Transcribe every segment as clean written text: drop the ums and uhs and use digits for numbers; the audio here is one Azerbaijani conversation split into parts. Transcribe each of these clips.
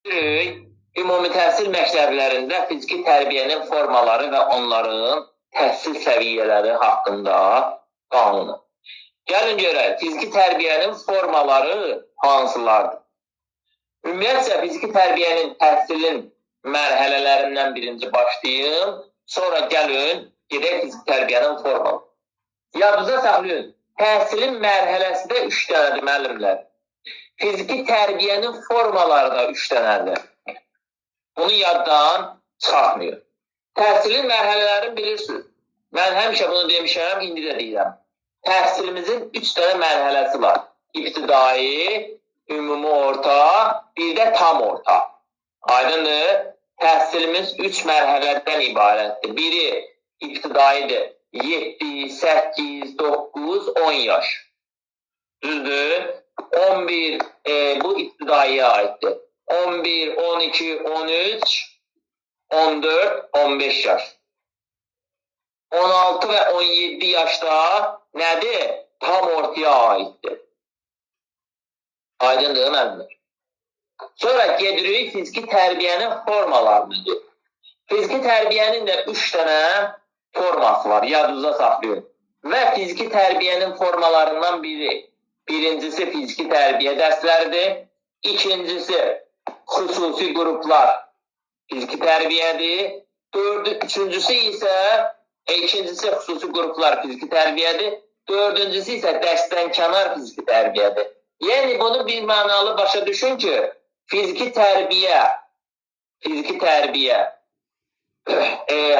Ümumi təhsil məktəblərində fiziki tərbiyənin formaları və onların təhsil səviyyələri haqqında qanunu. Gəlin görək, fiziki tərbiyənin formaları hansılardır? Ümumiyyətcə, fiziki tərbiyənin təhsilin mərhələlərindən birinci başlayın, sonra gəlin, gedək fiziki tərbiyənin formaları. Yadınıza saxlayın, təhsilin mərhələsi də 3 dənədir, müəllimlər. Fiziki tərbiyənin formaları da 3 dənədir. Bunu yaddan çıxartmıyor. Təhsilin mərhələlərini bilirsiniz. Mən həmişə bunu demişəm, indi də deyirəm. Təhsilimizin 3 dənə mərhələsi var. İbtidai, ümumi orta, bir də tam orta. Aydındır, təhsilimiz 3 mərhələdən ibarətdir. Biri ibtidaidir. 7, 8, 9, 10 yaş. Düzdür? 11 bu ibtidaiyə aiddir. 11, 12, 13, 14, 15 yaş. 16 və 17 yaşda nədir? Tam ortaya aiddir. Aydındır, müəllimlər. Sonra gedirik fiziki tərbiyənin formalarıdır. Fiziki tərbiyənin də 3 dənə forması var, yadınıza saxlayın. Və fiziki tərbiyənin formalarından birincisi fiziki tərbiyə dərsləridir. İkincisi xüsusi qruplar fiziki tərbiyədir. Üçüncüsü isə ikincisi xüsusi qruplar fiziki tərbiyədir. Dördüncüsü isə dərsdənkənar fiziki tərbiyədir. Yəni bunu bir mənalı başa düşün ki, fiziki tərbiyə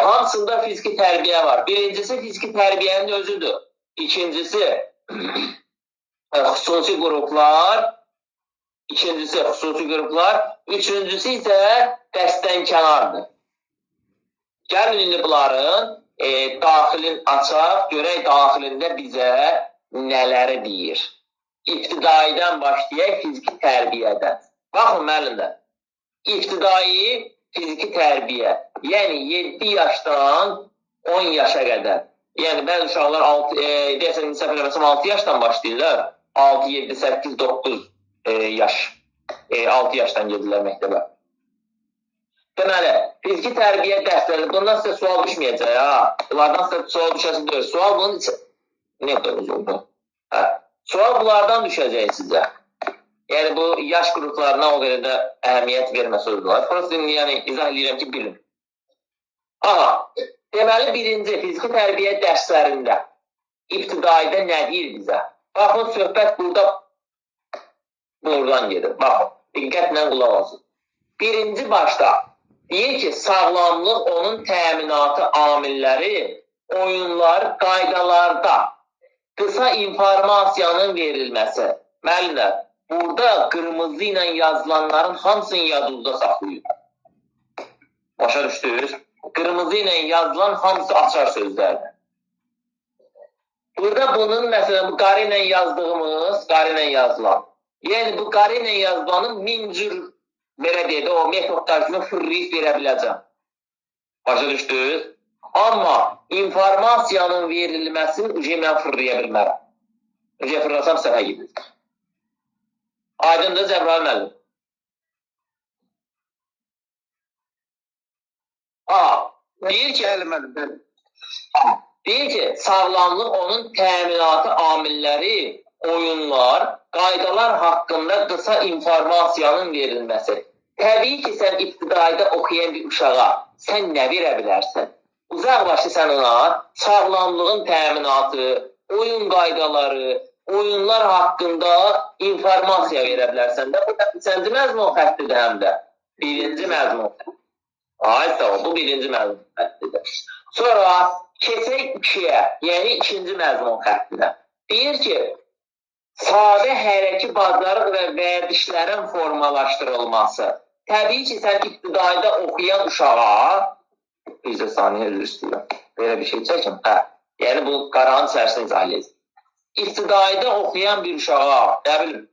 hamısında fiziki tərbiyə var. Birincisi fiziki tərbiyənin özüdür. İkincisi xüsusi qruplar, üçüncüsü isə dərsdənkənardır. Gəlin indi bunların daxilin açaq, görək daxilində bizə nələri deyir. İbtidaidən başlayaq fiziki tərbiyədən. Baxın müəllimlər, ibtidai fiziki tərbiyə, yəni 7 yaşdan 10 yaşa qədər. Yəni bəzi uşaqlar, deyəsən, səhv eləməsəm 6 yaşdan başlayırlar. 6, 7, 8, 9 yaş. 6 yaşdan gedirlər məktəbə. Deməli, fiziki tərbiyə dərsləri, bundan sizə sual düşməyəcək, ha? Bunlardan sizə sual düşəsi deyil. Sual bunun için. Ne oldu? Sual bunlardan düşəcək sizə. Yəni bu yaş qruplarına o qədər də əhəmiyyət verməsi oldular. Prosto yəni izah edirəm ki, bilin. Aha, deməli birinci fiziki tərbiyə dərslərində ibtidaidə nə deyir bizə? Baxın, söhbət buradan gedir. Baxın, diqqətlə qulaq olsun. Birinci başda deyir ki, sağlamlıq onun təminatı amilləri, oyunlar, qaydalarda qısa informasiyanın verilməsi. Müəllimlər, burada qırmızı ilə yazılanların hamısını yadınızda saxlayın. Başa düşdünüz? Qırmızı ilə yazılan hamısı açar sözlərdir. Burada bunun, məsələn, bu qarı ilə yazdığımız, qarı ilə yazılan. Yəni, bu qarı ilə yazılanın min cür, belə deyək də, o metodlarını fırlayıb verə biləcəm. Başa düşdünüz? Amma informasiyanın verilməsini mən fırlaya bilmərəm. Fırlasam səhə gedir. Aydındır, Cəbrail müəllim. Deyir ki, sağlamlıq onun təminatı amilləri, oyunlar, qaydalar haqqında qısa informasiyanın verilməsi. Təbii ki, sən ibtidaidə oxuyan bir uşağa sən nə verə bilərsən? Uzaqbaşı sən ona sağlamlığın təminatı, oyun qaydaları, oyunlar haqqında informasiya verə bilərsən də. Bu da 3-cü məzmun xəttidir həm də. Birinci məzmun xəttidir. Sağ ol, bu birinci məzmun xəttidir. Sonra keçək 2-yə, yəni 2-ci məzmun xəttidir. Deyir ki, sadə hərəki bacarıq və vərdişlərin formalaşdırılması. Təbii ki, sən ibtidaidə oxuyan uşağa, bir də saniyə üzr istəyirəm, belə bir şey çəkim. Yəni bu qaranın içərisini izah edəcək. İbtidaidə oxuyan bir uşağa, nə bilim,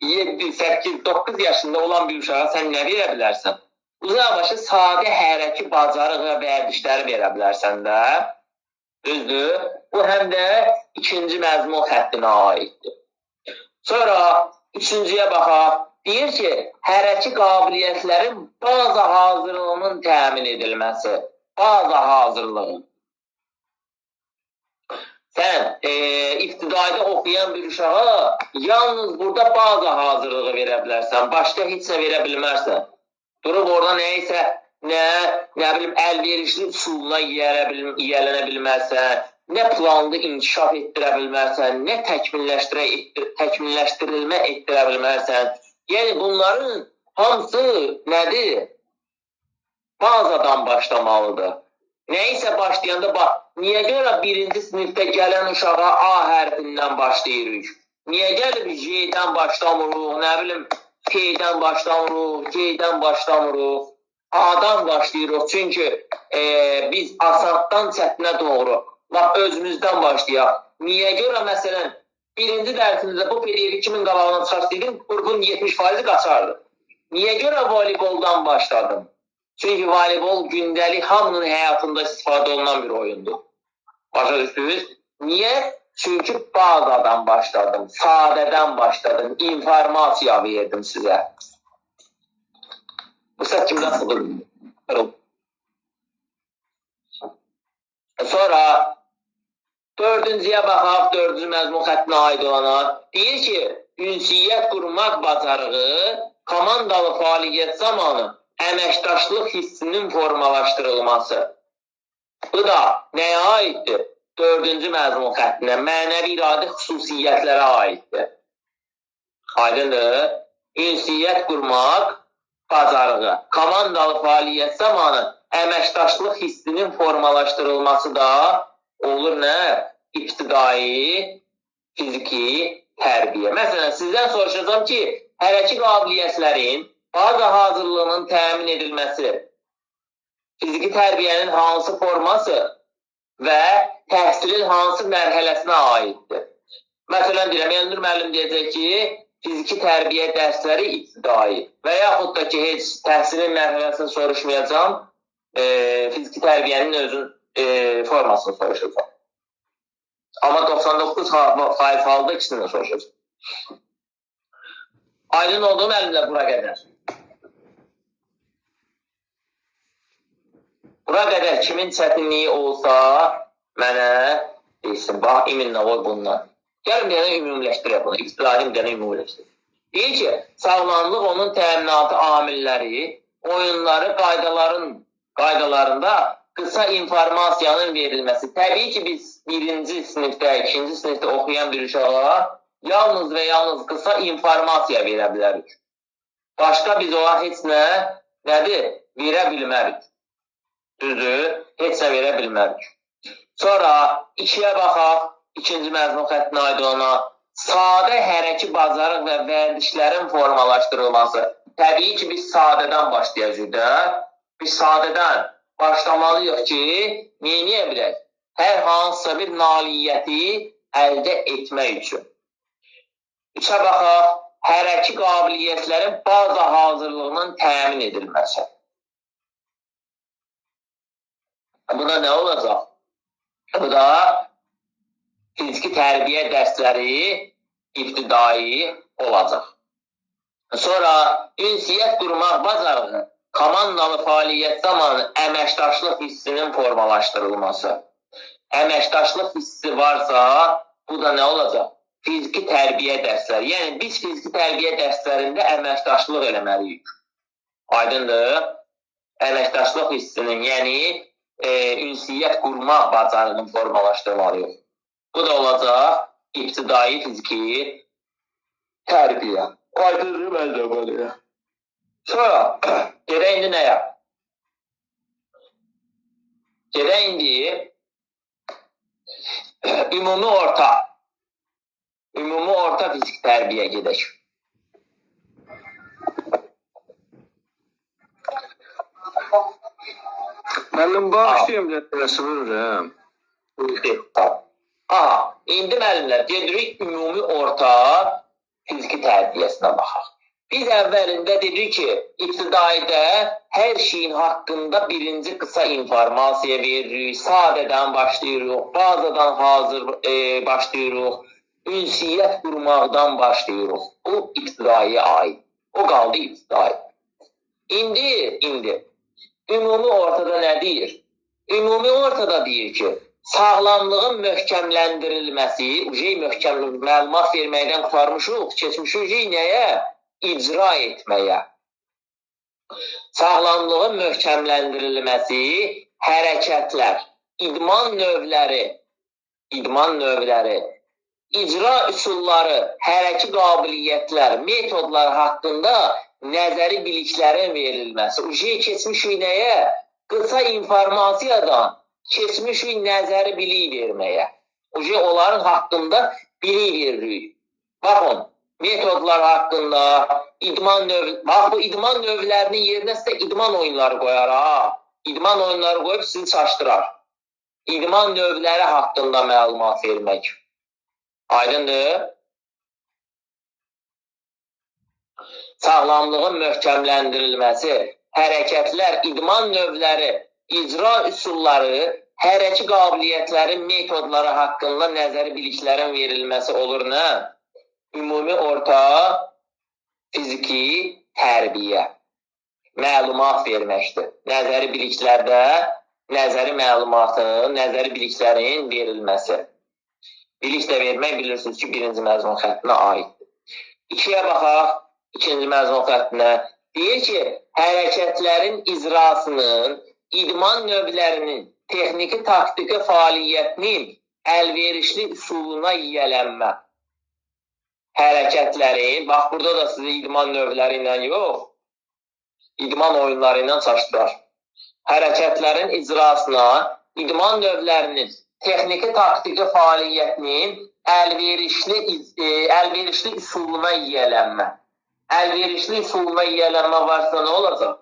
7, 8, 9 yaşında olan bir uşağa sən nə verə bilərsən? Uzaqbaşı sadə hərəki bacarıq və vərdişləri verə bilərsən də. Düzdür? Bu həm də 2-ci məzmun xəttinə aiddir. Sonra 3-cüyə baxaq. Deyir ki, hərəki qabiliyyətlərin baza hazırlığının təmin edilməsi. Baza hazırlığı. Sən ibtidayda oxuyan bir uşağa yalnız burada baza hazırlığı verə bilərsən. Başqa heç nə verə bilmərsən. Durub orada nəysə, nə bilim, əlverişli üsuluna yiyələnə bilmərsən, nə planlı inkişaf etdirə bilmərsən, nə təkmilləşdirilmə etdirə bilmərsən. Yəni bunların hamısı nədir? Bazadan başlamalıdır. Nəysə başlayanda bax, niyə görə birinci sinifdə gələn uşağa A hərfindən başlayırıq? Niyə gəlib J-dən başlamırıq, nə bilim, P-dən başlamırıq, G-dən başlamırıq, A-dan başlayırıq. Çünki biz asaddan çətinə doğru, bax, özümüzdən başlayaq. Niyə görə, məsələn, birinci dərsimizdə bu pediyeri kimin qabağına çıxarsaydım, qrupun 70% qaçardı. Niyə görə voleyboldan başladım? Çünki voleybol gündəlik hamının həyatında istifadə olunan bir oyundur. Başa düşdünüz? Niyə? Çünki bazadan başladım, sadədən başladım, informasiya verdim sizə. Bu səs kimdən sıxılır? Sonra dördüncüyə baxaq, dördüncü məzmun xəttinə aid olana. Deyir ki, ünsiyyət qurmaq bacarığı komandalı fəaliyyət zamanı əməkdaşlıq hissinin formalaşdırılması. Bu da nəyə aiddir? Dördüncü məzmun xəttinə, mənəvi iradə xüsusiyyətlərə aiddir. Aydındır? Ünsiyyət qurmaq bacarığı, komandalı fəaliyyət zamanı əməkdaşlıq hissinin formalaşdırılması da olur nə? İbtidai, fiziki tərbiyə. Məsələn, sizdən soruşacağım ki, hərəki qabiliyyətlərin baza hazırlığının təmin edilməsi, fiziki tərbiyənin hansı forması və təhsilin hansı mərhələsinə aiddir? Məsələn, deyirəm, Elnur müəllim deyəcək ki, fiziki tərbiyə dərsləri ibtidai və yaxud da ki, heç təhsilin mərhələsini soruşmayacağım, fiziki tərbiyənin özün formasını soruşacağım. Amma 99% halda ikisini soruşacağım. Aydın olduğum əlimdə bura qədər. Bura qədər kimin çətinliyi olsa, mənə deyilsin, bax, iminlə qoy bundan. Gəlin bir dənə ümumiləşdirək bunu, ibtidai bir dənə ümumiləşdirək. Deyir ki, sağlamlıq onun təminatı amilləri, oyunları, qaydalarında qısa informasiyanın verilməsi. Təbii ki, biz birinci sinifdə, ikinci sinifdə oxuyan bir uşağa yalnız və yalnız qısa informasiya verə bilərik. Başqa biz ona heç nədir? Verə bilmərik. Düzdür? Heç nə verə bilmərik. Sonra ikiyə baxaq, ikinci məzmun xəttinə aid olana sadə hərəki bacarıq və vərdişlərin formalaşdırılması. Təbii ki, biz sadədən başlayacaq da. Biz sadədən başlamalıyıq ki, neyə bilək? Hər hansısa bir nailiyyəti əldə etmək üçün. Üçə baxaq, hərəki qabiliyyətlərin baza hazırlığının təmin edilməsi. Bu da nə olacaq? Bu da fiziki tərbiyə dərsləri ibtidai olacaq. Sonra ünsiyyət qurmaq bacarığı, komandalı fəaliyyət zamanı əməkdaşlıq hissinin formalaşdırılması. Əməkdaşlıq hissi varsa, bu da nə olacaq? Fiziki tərbiyə dərsləri. Yəni, biz fiziki tərbiyə dərslərində əməkdaşlıq eləməliyik. Aydındır? Əməkdaşlıq hissinin, yəni ünsiyyət qurmaq bacarığını formalaşdırmalıyıq. Bu da olacaq ibtidai fiziki tərbiyə. Aydındır, məncə belə. Sonra, gedək indi nəyə? Gedək indi ümumi orta fiziki tərbiyə gedək. Müəllim, bağışlayım, dəstəsi buyururam. Aha, indi müəllimlər, gedirik ümumi orta fiziki tərbiyəsinə baxaq. Biz əvvəlində dedik ki, ibtidaidə hər şeyin haqqında birinci qısa informasiya veririk, sadədən başlayırıq, bazadan hazır başlayırıq, ünsiyyət qurmaqdan başlayırıq. Bu ibtidaiyə aid. O qaldı ibtidai. İndi ümumi ortada nə deyir? Ümumi ortada deyir ki, sağlamlığın möhkəmləndirilməsi, məlumat verməkdən qurtarmışıq, keçmişik nəyə? İcra etməyə. Sağlamlığın möhkəmləndirilməsi, hərəkətlər, idman növləri, icra üsulları, hərəki qabiliyyətlər, metodlar haqqında nəzəri biliklərin verilməsi. Keçmişik nəyə? Qısa informasiyadan keçmişik nəzəri bilik verməyə. Onların haqqında bilik veririk. Baxın, metodlar haqqında, bu idman növlərinin yerinə sizə idman oyunları qoyar. İdman oyunları qoyub sizi çaşdırar. İdman növləri haqqında məlumat vermək. Aydındır? Sağlamlığın möhkəmləndirilməsi, hərəkətlər, idman növləri, icra üsulları, hərəki qabiliyyətlərin metodları haqqında nəzəri biliklərin verilməsi olur nə? Ümumi orta fiziki tərbiyə. Məlumat verməkdir. Nəzəri biliklərdə nəzəri məlumatın, nəzəri biliklərin verilməsi. Bilik də vermək bilirsiniz ki, birinci məzmun xəttinə aiddir. İkiyə baxaq, ikinci məzmun xəttinə. Deyir ki, hərəkətlərin icrasının, idman növlərinin, texniki, taktiki fəaliyyətinin əlverişli üsuluna yiyələnmə. Hərəkətlərin, bax burada da sizi idman növləri ilə yox, idman oyunları ilə çaşdırar. Hərəkətlərin icrasına, idman növlərinin, texniki, taktiki fəaliyyətinin əlverişli üsuluna yiyələnmə. Əlverişli üsuluna yiyələnmə varsa nə olacaq?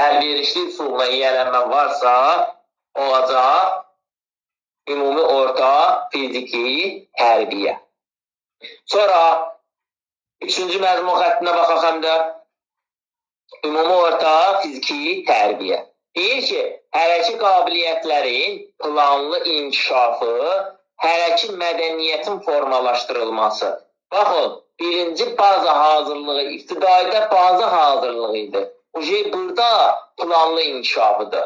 Əlverişli üsuluna yiyələnmə varsa olacaq ümumi orta fiziki tərbiyə. Sonra üçüncü məzmun xəttinə baxaq həm də ümumi orta fiziki tərbiyə. Deyir ki, hərəki qabiliyyətlərin planlı inkişafı, hərəki mədəniyyətin formalaşdırılması. Baxın, birinci baza hazırlığı, ibtidaidə baza hazırlığı idi. Burada planlı inkişafıdır.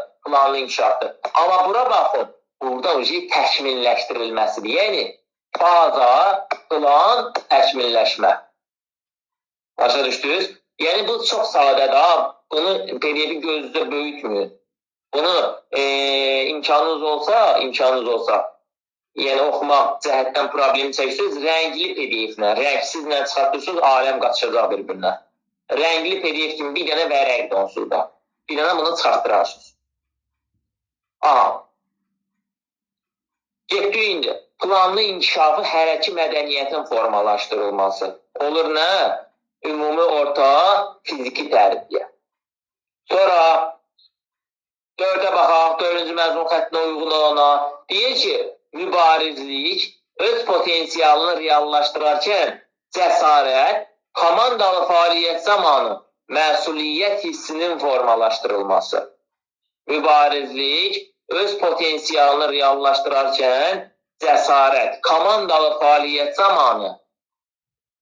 Amma bura baxın, burada təkmilləşdirilməsidir. Yəni, baza, plan, təkmilləşmə. Başa düşdünüz? Yəni, bu çox sadədir. Bunu PDF-i gözünüzdə böyütmüyor. Bunu imkanınız olsa, yəni oxumaq cəhətdən problemi çəkirsiniz, rəngli PDF-lə, rəngsizlə çıxartırsınız, aləm qaçacaq bir-birinə. Rəngli PDF kimi bir dənə vərəqdir onsuz da. Bir dənə bunu çıxartırarsınız. Getdik indi. Planlı inkişafı hərəki mədəniyyətin formalaşdırılması. Olur nə? Ümumi orta fiziki tərbiyə. Sonra dördə baxaq, dördüncü məzmun xəttinə uyğun olana. Deyir ki, mübarizlik öz potensialını reallaşdırarkən cəsarət, komandalı fəaliyyət zamanı məsuliyyət hissinin formalaşdırılması. Mübarizlik öz potensialını reallaşdırarkən cəsarət, komandalı fəaliyyət zamanı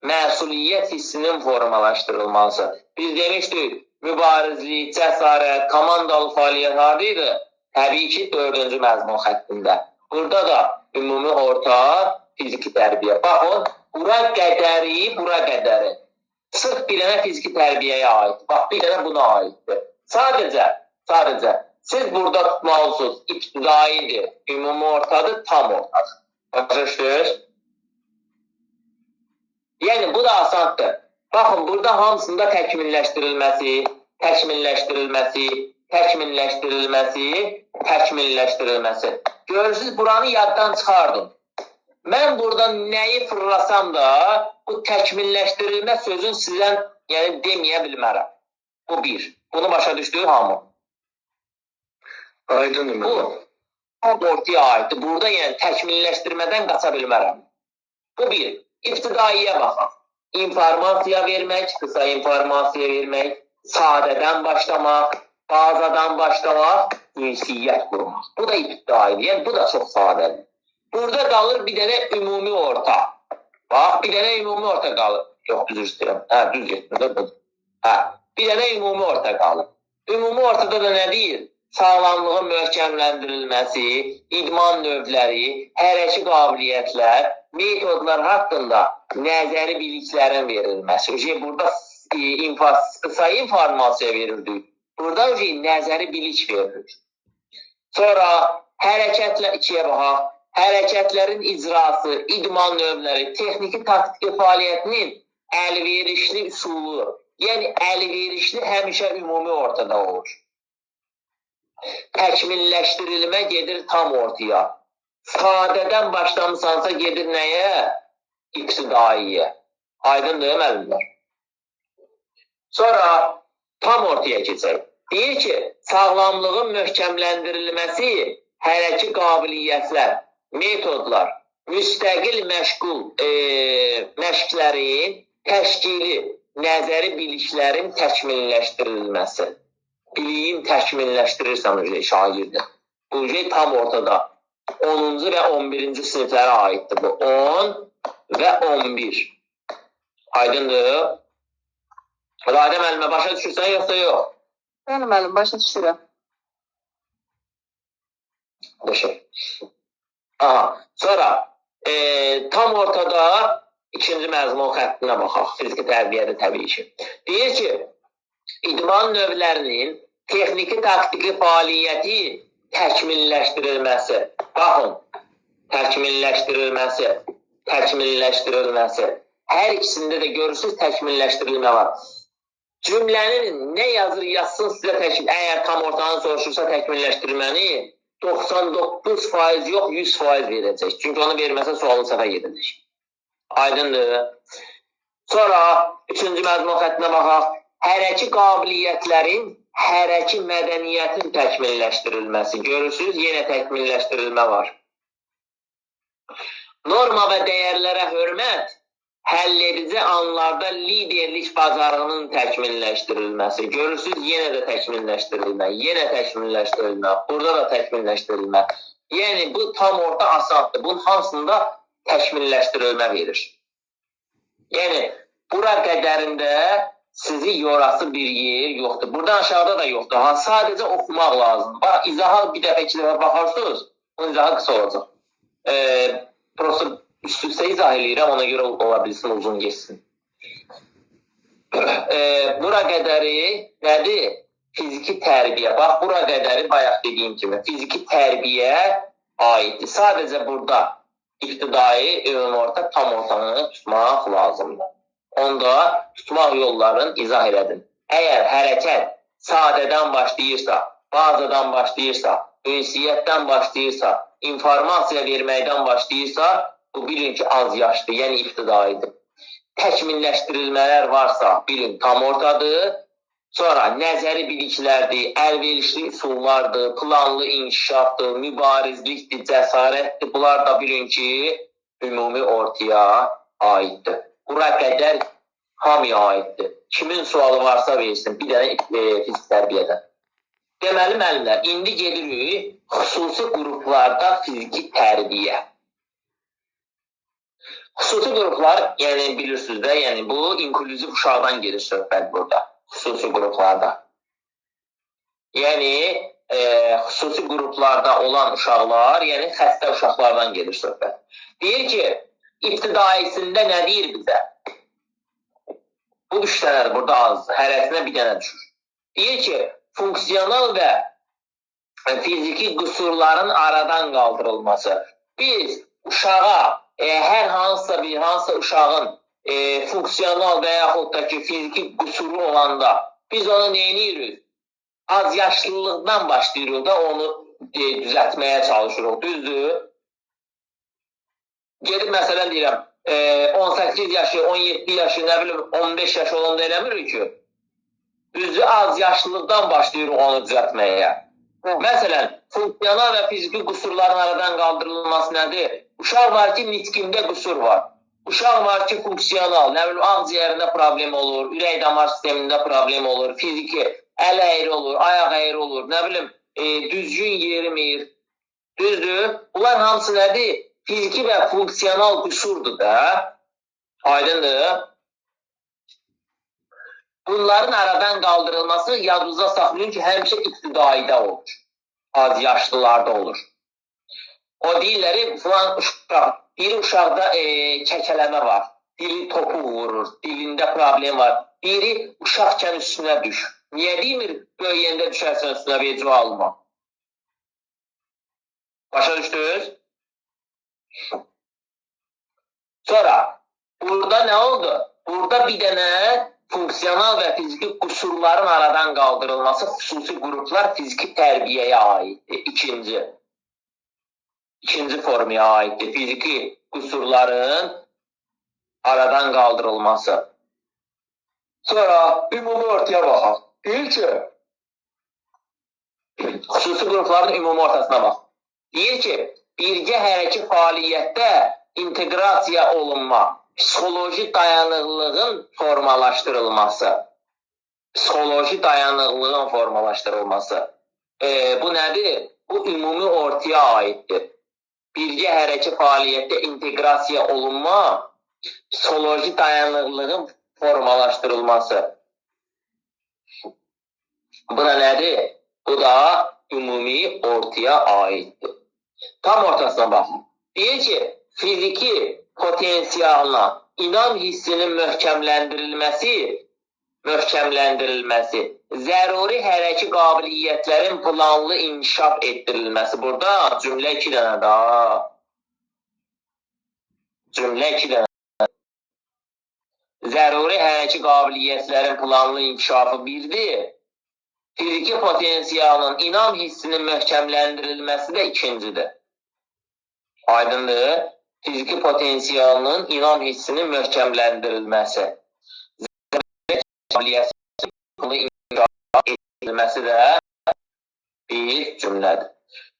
məsuliyyət hissinin formalaşdırılması. Biz demişdik, mübarizlik, cəsarət, komandalı fəaliyyət harada? Təbii ki, dördüncü məzmun xəttində. Burada da ümumi orta fiziki tərbiyə. Baxın, bura qədəri. Sırf bir dənə fiziki tərbiyəyə aid. Bax, bir dənə buna aiddir. Sadəcə, siz burada tutmalısınız, ibtidaidir, ümumi ortadır, tam ortadır. Başa. Yəni, bu da asandır. Baxın, burada hamısında təkmilləşdirilməsi. Görürsünüz, buranı yaddan çıxardım. Mən burada nəyi fırlasam da, bu təkmilləşdirilmə sözün sizdən deməyə bilmərəm. Bu bir. Bunu başa düşdüyü hamı. Aydın bu ortaya aiddir. Burada təkmilləşdirmədən qaça bilmərəm. Bu bir. İbtidaiyə baxaq. İnformasiya vermək, qısa informasiya vermək, sadədən başlamaq, bazadan başlamaq, ünsiyyət qurmaq. Bu da ibtidaidir. Bu da çox sadədir. Burada qalır bir dənə ümumi orta. Bax, bir dənə ümumi orta qalır. Yox, düz istəyirəm. Hə, düz getdim də budur. Hə, bir dənə ümumi orta qalır. Ümumi ortada da nə deyir? Sağlamlığın möhkəmləndirilməsi, idman növləri, hərəki qabiliyyətlər, metodlar haqqında nəzəri biliklərin verilməsi. Burada qısa informasiya verildik. Burada nəzəri bilik verilir. Sonra hərəkətlə ikiyə baxaq. Hərəkətlərin icrası, idman növləri, texniki taktiki fəaliyyətinin əlverişli üsulu, yəni əlverişli həmişə ümumi ortada olur. Təkmilləşdirilmə gedir tam ortaya. Sadədən başlamısansa gedir nəyə? İbtidaiyə. Aydındır, müəllimlər. Sonra tam ortaya keçək. Deyir ki, sağlamlığın möhkəmləndirilməsi, hərəki qabiliyyətlər, metodlar, müstəqil məşqlərin təşkili, nəzəri biliklərin təkmilləşdirilməsi. Biliyin təkmilləşdirirsən şagirdə. Bu tam ortada. 10-cu və 11-ci siniflərə aiddir bu. 10 və 11. Aydındır. Radə müəllimə başa düşürsən, yoxsa yox? Bəli, müəllim, başa düşürəm. Sonra tam ortada ikinci məzmun xəttinə baxaq. Fiziki tərbiyədə təbii ki. Deyir ki, idman növlərinin texniki taktiki fəaliyyəti təkmilləşdirilməsi. Baxın, təkmilləşdirilməsi. Hər ikisində də görürsünüz təkmilləşdirilmə var. Cümlənin nə yazsın sizə əgər tam ortanı soruşursa təkmilləşdirməni 99% yox 100% verəcək. Çünki onu verməsə sualı səhvə gedəcək. Aydındır. Sonra üçüncü məzmun xəttinə baxaq. Hərəki qabiliyyətlərin, hərəki mədəniyyətin təkmilləşdirilməsi. Görürsünüz, yenə təkmilləşdirilmə var. Norma və dəyərlərə hörmət, həlledici anlarda liderlik bacarığının təkmilləşdirilməsi. Görürsünüz, yenə də təkmilləşdirilmə, yenə təkmilləşdirilmə, burada da təkmilləşdirilmə. Yəni, bu tam orta asandır. Bunun hamısında təkmilləşdirilmə verir. Yəni, bura qədərində sizi yorası bir yer yoxdur. Buradan aşağıda da yoxdur. Sadəcə oxumaq lazımdır. Bax, izaha bir dəfə, iki dəfə baxarsınız, bunun izahı qısa olacaq. Prosta üst-üstə izah eləyirəm, ona görə ola bilsin, uzun geçsin. Bura qədəri nədir? Fiziki tərbiyə. Bax, bura qədəri bayaq dediyim kimi fiziki tərbiyə aiddir. Sadəcə burada ibtidai, ümumi orta, tam ortanı tutmaq lazımdır. Onda tutmaq yollarını izah edin. Əgər hərəkət sadədən başlayırsa, bazadan başlayırsa, ünsiyyətdən başlayırsa, informasiya verməkdən başlayırsa, bu bilin ki, az yaşdır, yəni ibtidaidir. Təkmilləşdirilmələr varsa, bilin tam ortadır. Sonra nəzəri biliklərdir, əlverişli üsullardır, planlı inkişafdır, mübarizlikdir, cəsarətdir. Bunlar da bilin ki, ümumi ortaya aiddir. Bura qədər hamıya aiddir. Kimin sualı varsa versin, bir dənə fizik tərbiyədən. Deməli, müəllimlər, indi gedirik xüsusi qruplarda fiziki tərbiyə. Xüsusi qruplar, yəni bilirsiniz də, yəni bu inklüziv uşaqdan gedir söhbət burada, xüsusi qruplarda. Yəni, xüsusi qruplarda olan uşaqlar, yəni xəstə uşaqlardan gedir söhbət. Deyir ki, ibtidaisində nə deyir bizə? Bu üç dənədir, burada az, hərəsinə bir dənə düşür. Deyir ki, funksional və fiziki qüsurların aradan qaldırılması. Biz uşağa, hər hansısa uşağın funksional və yaxud da ki, fiziki qüsuru olanda biz onu neyinirik? Az yaşlılıqdan başlayırıq da onu düzəltməyə çalışırıq, düzdür? Gedib məsələn deyirəm, 18 yaşı, 17 yaşı, nə bilim 15 yaşı olanda eləmirik ki, düzdür, az yaşlılıqdan başlayırıq onu düzəltməyə. Məsələn, funksional və fiziki qüsurların aradan qaldırılması nədir? Uşaq var ki, nitqində qüsur var. Uşaq var ki, funksional, nə bilim, ağciyərində problem olur, ürək damar sistemində problem olur, fiziki əl əyri olur, ayaq əyri olur, nə bilim, düzgün yerimir. Düzdür? Bunlar hamısı nədir? Fiziki və funksional qüsurdur da. Aydındır? Bunların aradan qaldırılması yadınızda saxlayın ki, həmişə ibtidaida olur. Az yaşlılarda olur. O deyirləri, filan uşaq, bir uşaqda kəkələmə var. Dili topu vurur, dilində problem var. Biri uşaqkən üstünə düş. Niyə demir, böyüyəndə düşərsən üstünə vecə alma? Başa düşdünüz? Sonra, burada nə oldu? Burada bir dənə funksional və fiziki qüsurların aradan qaldırılması xüsusi qruplar fiziki tərbiyəyə aiddir. İkinci formaya aiddir. Fiziki qüsurların aradan qaldırılması. Sonra, ümumi ortaya baxaq. Deyir ki, xüsusi qrupların ümumi ortasına bax. Deyir ki, birgə hərəki fəaliyyətdə inteqrasiya olunma, psixoloji dayanıqlığın formalaşdırılması. Psixoloji dayanıqlığın formalaşdırılması. Bu nədir? Bu ümumi ortaya aiddir. Birgə hərəki fəaliyyətdə inteqrasiya olunma, psixoloji dayanıqlığın formalaşdırılması. Bu da nədir? Bu da ümumi ortaya aiddir. Tam ortasına baxın. Deyir ki, fiziki potensialına inam hissinin möhkəmləndirilməsi, zəruri hərəki qabiliyyətlərin planlı inkişaf etdirilməsi. Burada cümlə 2 dənə daha. Cümlə 2 dənə. Zəruri hərəki qabiliyyətlərin planlı inkişafı 1-dir. Fiziki potensialın inam hissinin möhkəmləndirilməsi də 2-cidir. Aydındır. Fiziki potensialının inam hissinin möhkəmləndirilməsi. Edilməsi də bir cümlədir.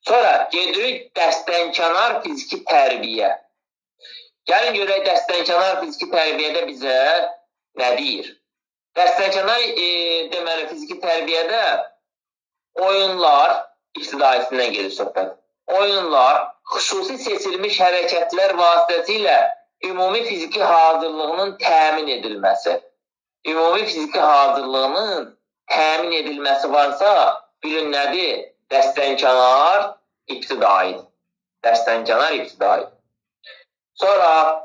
Sonra gedirik dəstənkənar fiziki tərbiyə. Gəlin görək dəstənkənar fiziki tərbiyədə bizə nə deyir? Dəstənkənar deməli fiziki tərbiyədə oyunlar ibtidaisindən gedir söhbət. Oyunlar xüsusi seçilmiş hərəkətlər vasitəsilə ümumi fiziki hazırlığının təmin edilməsi. Ümumi fiziki hazırlığının təmin edilməsi varsa, bilin nədir? Dəstənkənar ibtidaidir. Dəstənkənar ibtidaidir. Sonra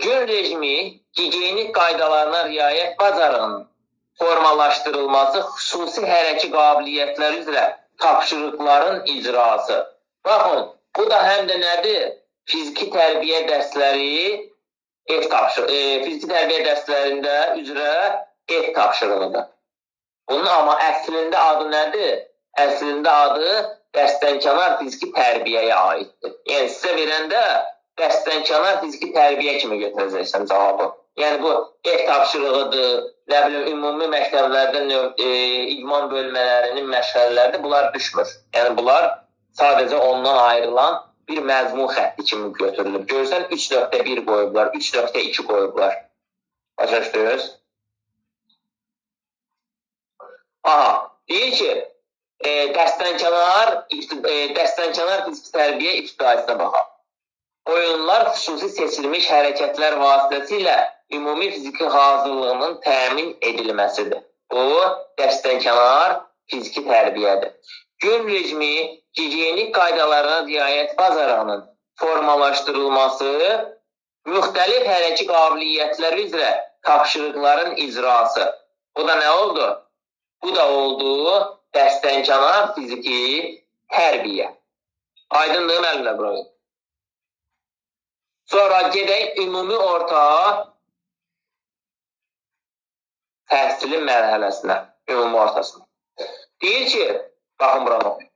gün rejimi, gigiyenik qaydalarına riayət bacarığının formalaşdırılması, xüsusi hərəki qabiliyyətlər üzrə tapşırıqların icrası. Baxın, bu da həm də nədir? Fiziki tərbiyə dərsləri, fiziki tərbiyə dərslərində üzrə ev tapşırığıdır. Bunun amma əslində adı nədir? Əslində adı dəstənkənar fiziki tərbiyəyə aiddir. Yəni, sizə verəndə dəstənkənar fiziki tərbiyə kimi götürəcəksən cavabı. Yəni, bu ev tapşırığıdır, nə bilim, ümumi məktəblərdə idman bölmələrinin məşğələlərdir, bunlar düşmür. Yəni, bunlar sadəcə ondan ayrılan bir məzmun xətti kimi götürülür. Görürsən, 3.1 qoyublar, 3.2 qoyublar. Başa düşdünüz? Aha, deyir ki, dəstənkənar fiziki tərbiyə ibtidaisinə baxaq. Oyunlar xüsusi seçilmiş hərəkətlər vasitəsilə ümumi fiziki hazırlığının təmin edilməsidir. Bu, dəstənkənar fiziki tərbiyədir. Gün rejimi, gigiyenik qaydalarına riayət bacarığının formalaşdırılması, müxtəlif hərəki qabiliyyətlər üzrə tapşırıqların icrası. Bu da nə oldu? Bu da oldu dəstənkənar fiziki tərbiyə. Aydındır, müəllimlər buraya. Sonra gedək ümumi orta təhsilin mərhələsinə, ümumi ortasına. Deyir ki, baxın buranı oxuyun.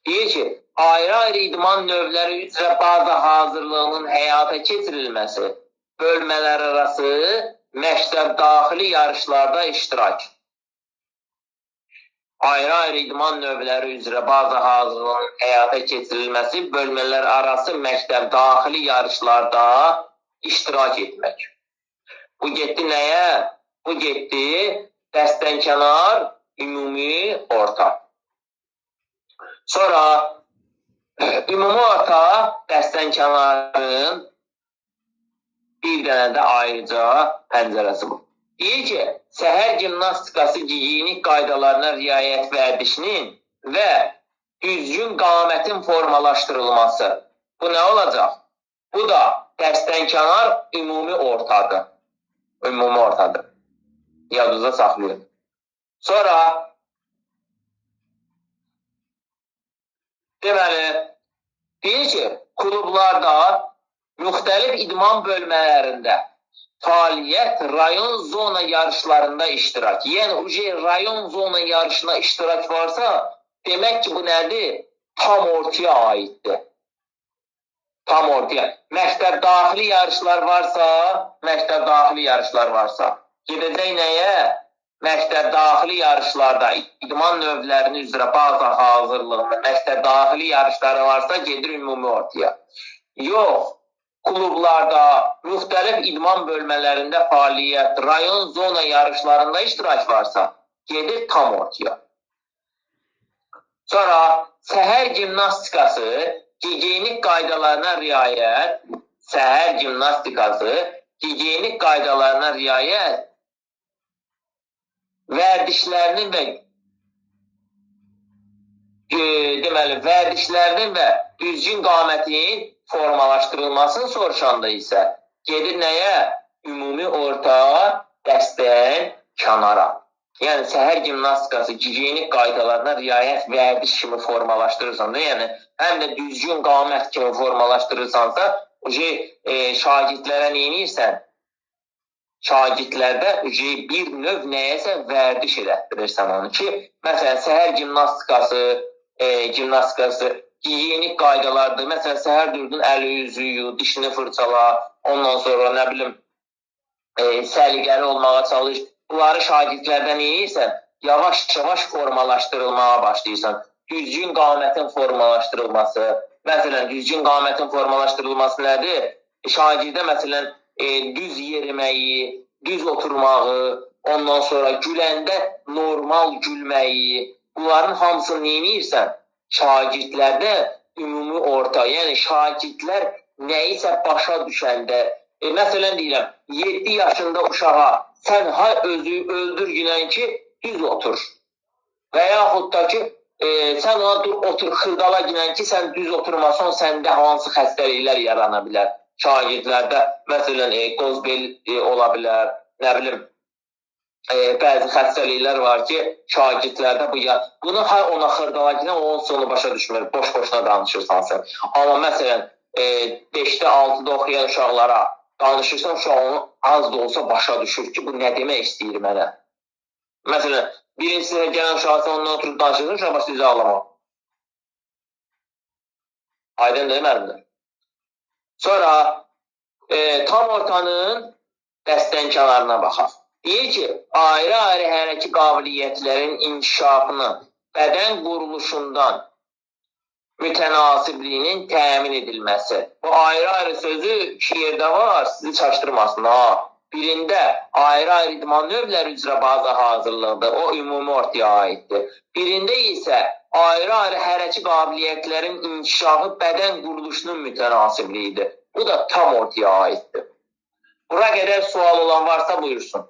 Deyir ki, ayrı-ayrı idman növləri üzrə baza hazırlığının həyata keçirilməsi, bölmələr arası məktəb daxili yarışlarda iştirak. Ayrı-ayrı idman növləri üzrə baza hazırlığının həyata keçirilməsi, bölmələr arası məktəb daxili yarışlarda iştirak etmək. Bu getdi nəyə? Bu getdi dəstənkənar ümumi orta. Sonra ümumi orta dəstənkənarın Bir dənə də ayrıca pəncərəsi bu. Deyir ki, səhər gimnastikası gigiyenik qaydalarına riayət vərdişinin və düzgün qamətin formalaşdırılması. Bu nə olacaq? Bu da dəstənkənar ümumi ortadır. Ümumi ortadır. Yadınızda saxlayın. Sonra deməli, deyir ki, klublarda müxtəlif idman bölmələrində fəaliyyət rayon zona yarışlarında iştirak. Yəni, rayon zona yarışına iştirak varsa, demək ki, bu nədir? Tam ortaya aiddir. Tam ortaya. Məktəb daxili yarışlar varsa, gedəcək nəyə? Məktəb daxili yarışlarda idman növlərini üzrə baza hazırlığında məktəb daxili yarışları varsa, gedir ümumi ortaya. Yox, klublarda, müxtəlif idman bölmələrində fəaliyyət, rayon zona yarışlarında iştirak varsa, gedir tam ortaya. Sonra səhər gimnastikası, gigiyenik qaydalarına riayət, vərdişlərinin və düzgün qamətin formalaşdırılmasını soruşanda isə gedir nəyə? Ümumi orta dəstən kənara. Yəni, səhər gimnastikası, gigiyenik qaydalarına riayət vərdiş kimi formalaşdırırsan da, yəni, həm də düzgün qamət kimi formalaşdırırsansa, şagirdlərə neyinirsən? Şagirdlərdə bir növ nəyəsə vərdiş elətdirirsən onu ki, məsələn, səhər gimnastikası gigiyenik qaydalardır. Məsələn, səhər durdun, əli yüzü yu, dişini fırçala, ondan sonra, nə bilim, səliqəli olmağa çalış. Bunları şagirdlərdə neyirsən? Yavaş-yavaş formalaşdırılmağa başlayırsan. Düzgün qamətin formalaşdırılması. Məsələn, düzgün qamətin formalaşdırılması nədir? Şagirdə, məsələn, düz yeriməyi, düz oturmağı, ondan sonra güləndə normal gülməyi, bunların hamısını neyirsən? Şagirdlərdə ümumi orta, yəni şagirdlər nəyisə başa düşəndə, məsələn deyirəm, 7 yaşında uşağa sən özü öldürgünən ki, düz otur. Və yaxud da ki, sən ona otur, xırdala günən ki, sən düz oturmasan, səndə hansı xəstəliklər yarana bilər. Şagirdlərdə, məsələn, qozbel ola bilər, nə bilim, bəzi xəstəliklər var ki, şagirdlərdə bunu ona xırdala günən, onun sonu başa düşmür, boş-boşuna danışırsan sən. Amma məsələn, 5-də, 6-da oxuyan uşaqlara danışırsan, uşaq onu az da olsa başa düşür ki, bu nə demək istəyir mənə. Məsələn, birinci sinifə gələn uşaq sən ondan oturub danışırsan, uşaq başlayacaq ağlamaq. Aydın deyil müəllimlər. Sonra tam ortanın dəstənkənarına baxaq. Deyir ki, ayrı-ayrı hərəki qabiliyyətlərin inkişafını bədən quruluşundan mütənasibliyinin təmin edilməsi. Bu ayrı-ayrı sözü iki yerdə var, sizi çaşdırmasın. Birində ayrı-ayrı idman növləri üzrə baza hazırlıqdır, o ümumi ortaya aiddir. Birində isə ayrı-ayrı hərəki qabiliyyətlərin inkişafı bədən quruluşunun mütənasibliyidir. Bu da tam ortaya aiddir. Bura qədər sual olan varsa buyursun.